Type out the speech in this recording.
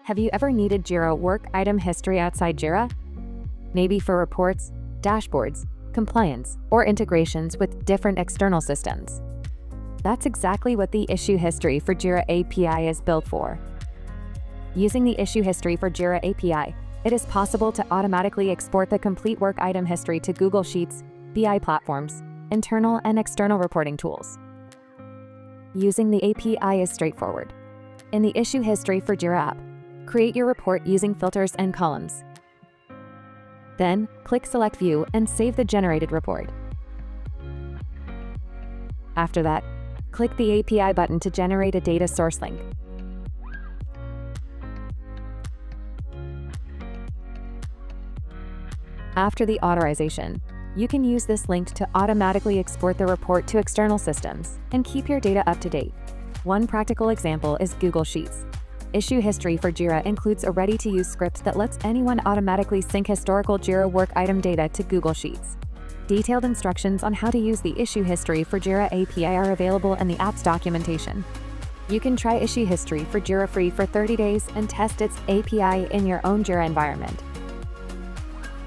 Have you ever needed Jira work item history outside Jira? Maybe for reports, dashboards, compliance, or integrations with different external systems. That's exactly what the issue history for Jira API is built for. Using the issue history for Jira API, it is possible to automatically export the complete work item history to Google Sheets, BI platforms, internal and external reporting tools. Using the API is straightforward. In the issue history for Jira app, create your report using filters and columns. Then, click Select View and save the generated report. After that, click the API button to generate a data source link. After the authorization, you can use this link to automatically export the report to external systems and keep your data up to date. One practical example is Google Sheets. Issue history for Jira includes a ready-to-use script that lets anyone automatically sync historical Jira work item data to Google Sheets. Detailed instructions on how to use the issue history for Jira API are available in the app's documentation. You can try issue history for Jira free for 30 days and test its API in your own Jira environment.